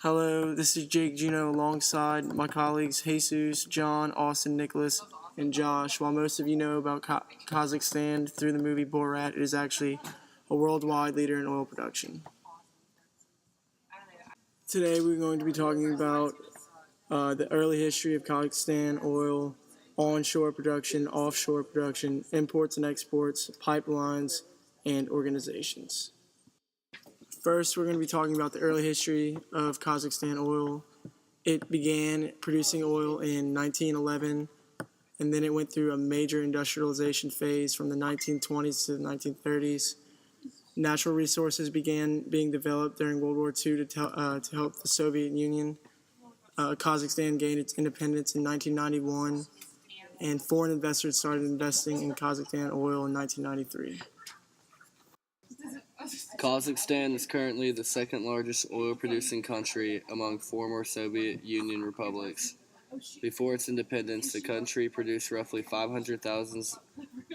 Hello, this is Jake Gino alongside my colleagues Jesus, John, Austin, Nicholas, and Josh. While most of you know about Kazakhstan through the movie Borat, it is actually a worldwide leader in oil production. Today we're going to be talking about the early history of Kazakhstan oil, onshore production, offshore production, imports and exports, pipelines, and organizations. First, we're going to be talking about the early history of Kazakhstan oil. It began producing oil in 1911, and then it went through a major industrialization phase from the 1920s to the 1930s. Natural resources began being developed during World War II to help the Soviet Union. Kazakhstan gained its independence in 1991, and foreign investors started investing in Kazakhstan oil in 1993. Kazakhstan is currently the second largest oil-producing country among former Soviet Union republics. Before its independence, the country produced roughly 500,000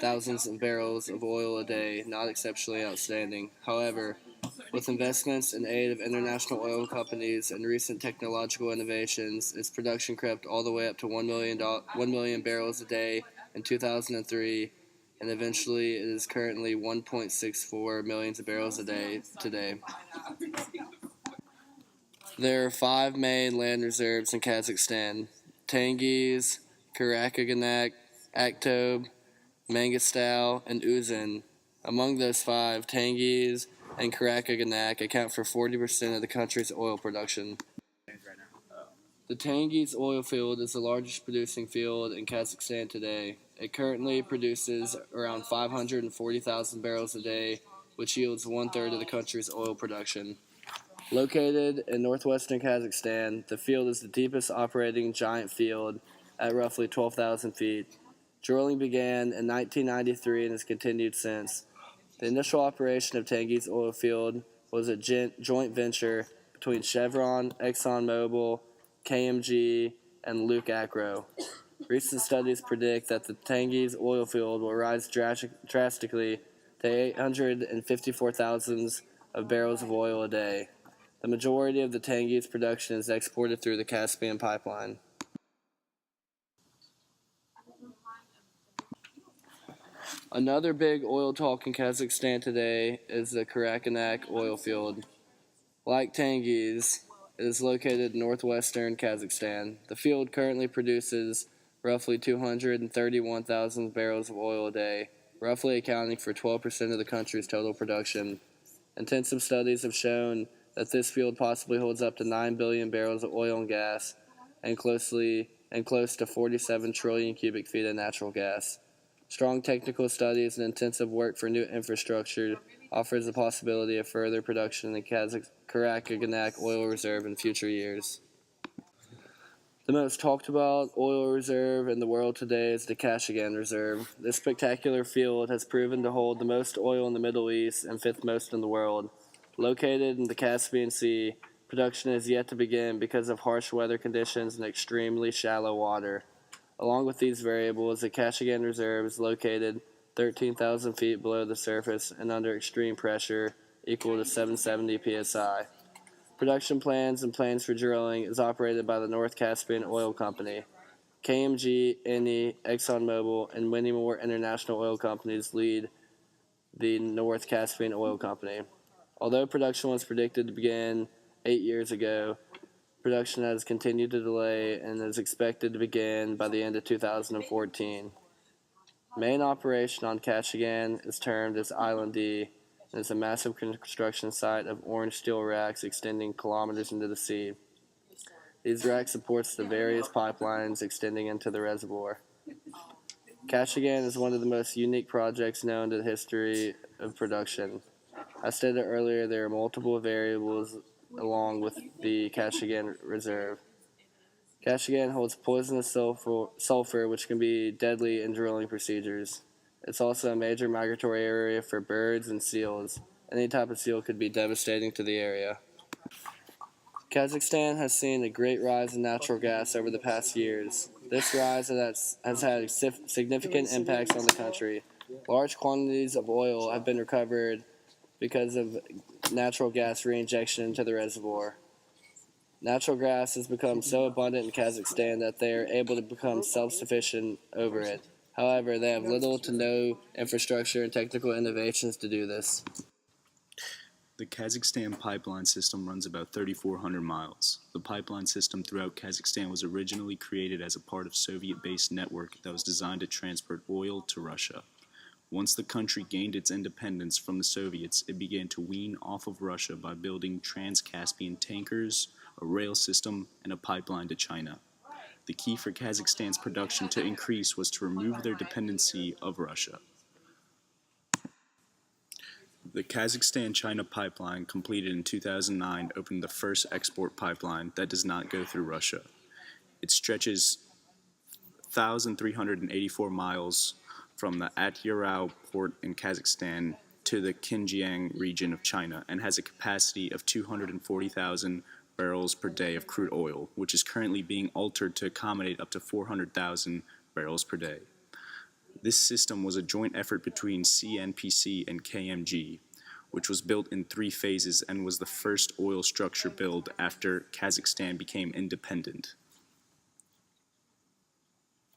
of barrels of oil a day, not exceptionally outstanding. However, with investments and aid of international oil companies and recent technological innovations, its production crept all the way up to 1 million barrels a day in 2003, and eventually it is currently 1.64 million barrels a day today. There are 5 main land reserves in Kazakhstan: Tengiz, Karachaganak, Aktob, Mangostal, and Uzun. Among those 5, Tengiz and Karachaganak account for 40% of the country's oil production. The Tengiz oil field is the largest producing field in Kazakhstan today. It currently produces around 540,000 barrels a day, which yields 1/3 of the country's oil production. Located in northwestern Kazakhstan, the field is the deepest operating giant field at roughly 12,000 feet. Drilling began in 1993 and has continued since. The initial operation of Tengiz oil field was a joint venture between Chevron, ExxonMobil, KMG, and Luke Acro. Recent studies predict that the Tengiz oil field will rise drastically to 854,000 of barrels of oil a day. The majority of the Tengiz production is exported through the Caspian pipeline. Another big oil talk in Kazakhstan today is the Karachaganak oil field. Like Tengiz, it is located in northwestern Kazakhstan. The field currently produces roughly 231,000 barrels of oil a day, roughly accounting for 12% of the country's total production. Intensive studies have shown that this field possibly holds up to 9 billion barrels of oil and gas and close to 47 trillion cubic feet of natural gas. Strong technical studies and intensive work for new infrastructure offers the possibility of further production in the Karachaganak oil reserve in future years. The most talked about oil reserve in the world today is the Kashagan Reserve. This spectacular field has proven to hold the most oil in the Middle East and 5th most in the world. Located in the Caspian Sea, production is yet to begin because of harsh weather conditions and extremely shallow water. Along with these variables, the Kashagan Reserve is located 13,000 feet below the surface and under extreme pressure equal to 770 psi. Production plans and plans for drilling is operated by the North Caspian Oil Company. KMG, Eni, ExxonMobil, and many more international oil companies lead the North Caspian Oil Company. Although production was predicted to begin 8 years ago, production has continued to delay and is expected to begin by the end of 2014. Main operation on Kashagan is termed as Island D, and is a massive construction site of orange steel racks extending kilometers into the sea. These racks support the various pipelines extending into the reservoir. Kashagan is one of the most unique projects known to the history of production. As stated earlier, there are multiple variables along with the Kashagan Reserve. Kashagan holds poisonous sulfur, which can be deadly in drilling procedures. It's also a major migratory area for birds and seals. Any type of seal could be devastating to the area. Kazakhstan has seen a great rise in natural gas over the past years. This rise has had significant impacts on the country. Large quantities of oil have been recovered because of natural gas reinjection into the reservoir. Natural gas has become so abundant in Kazakhstan that they are able to become self sufficient over it. However, they have little to no infrastructure and technical innovations to do this. The Kazakhstan pipeline system runs about 3,400 miles. The pipeline system throughout Kazakhstan was originally created as a part of Soviet-based network that was designed to transport oil to Russia. Once the country gained its independence from the Soviets, it began to wean off of Russia by building Trans-Caspian tankers, a rail system, and a pipeline to China. The key for Kazakhstan's production to increase was to remove their dependency of Russia. The Kazakhstan-China pipeline, completed in 2009, opened the first export pipeline that does not go through Russia. It stretches 1,384 miles from the Atyarau port in Kazakhstan to the Xinjiang region of China and has a capacity of 240,000 barrels per day of crude oil, which is currently being altered to accommodate up to 400,000 barrels per day. This system was a joint effort between CNPC and KMG, which was built in 3 phases and was the first oil structure built after Kazakhstan became independent.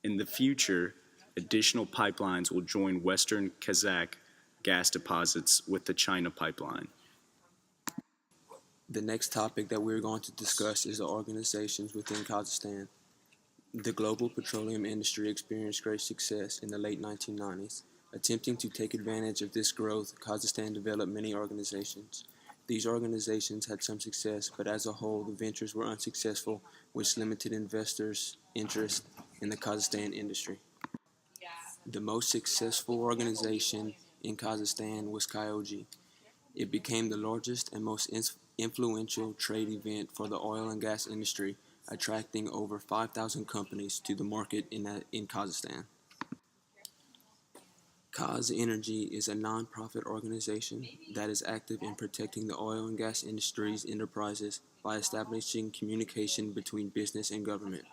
In the future, additional pipelines will join Western Kazakh gas deposits with the China pipeline. The next topic that we're going to discuss is the organizations within Kazakhstan. The global petroleum industry experienced great success in the late 1990s. Attempting to take advantage of this growth, Kazakhstan developed many organizations. These organizations had some success, but as a whole, the ventures were unsuccessful, which limited investors' interest in the Kazakhstan industry. The most successful organization in Kazakhstan was KYOG. It became the largest and most influential trade event for the oil and gas industry, attracting over 5,000 companies to the market in Kazakhstan. Kaz Energy is a non-profit organization that is active in protecting the oil and gas industry's enterprises by establishing communication between business and government.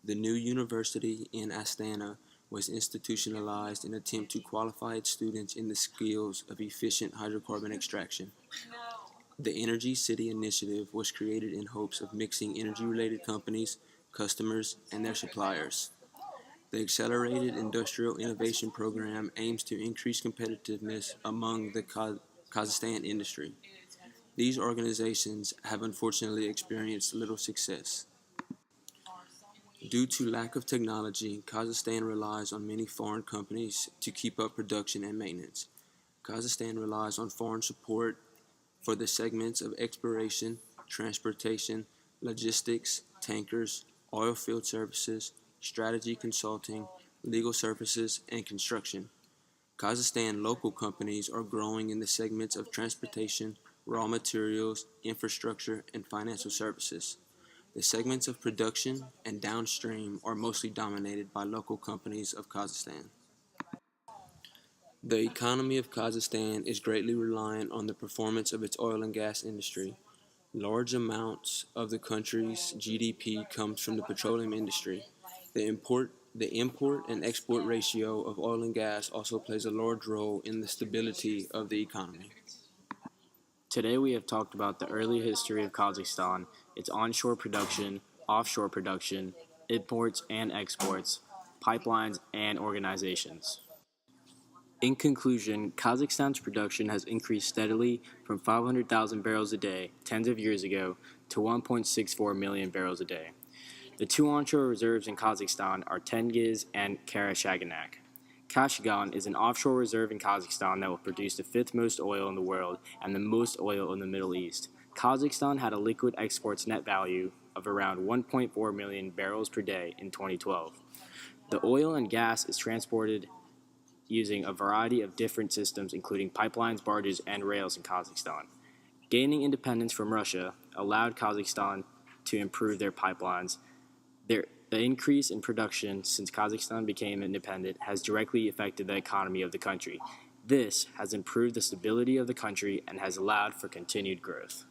The new university in Astana was institutionalized in an attempt to qualify its students in the skills of efficient hydrocarbon extraction. The Energy City Initiative was created in hopes of mixing energy-related companies, customers, and their suppliers. The Accelerated Industrial Innovation Program aims to increase competitiveness among the Kazakhstan industry. These organizations have unfortunately experienced little success. Due to lack of technology, Kazakhstan relies on many foreign companies to keep up production and maintenance. Kazakhstan relies on foreign support for the segments of exploration, transportation, logistics, tankers, oil field services, strategy consulting, legal services, and construction. Kazakhstan local companies are growing in the segments of transportation, raw materials, infrastructure, and financial services. The segments of production and downstream are mostly dominated by local companies of Kazakhstan. The economy of Kazakhstan is greatly reliant on the performance of its oil and gas industry. Large amounts of the country's GDP comes from the petroleum industry. The import and export ratio of oil and gas also plays a large role in the stability of the economy. Today we have talked about the early history of Kazakhstan, its onshore production, offshore production, imports and exports, pipelines, and organizations. In conclusion, Kazakhstan's production has increased steadily from 500,000 barrels a day tens of years ago to 1.64 million barrels a day. The 2 onshore reserves in Kazakhstan are Tengiz and Karachaganak. Kashagan is an offshore reserve in Kazakhstan that will produce the 5th most oil in the world and the most oil in the Middle East. Kazakhstan had a liquid exports net value of around 1.4 million barrels per day in 2012. The oil and gas is transported using a variety of different systems, including pipelines, barges, and rails in Kazakhstan. Gaining independence from Russia allowed Kazakhstan to improve their pipelines. The increase in production since Kazakhstan became independent has directly affected the economy of the country. This has improved the stability of the country and has allowed for continued growth.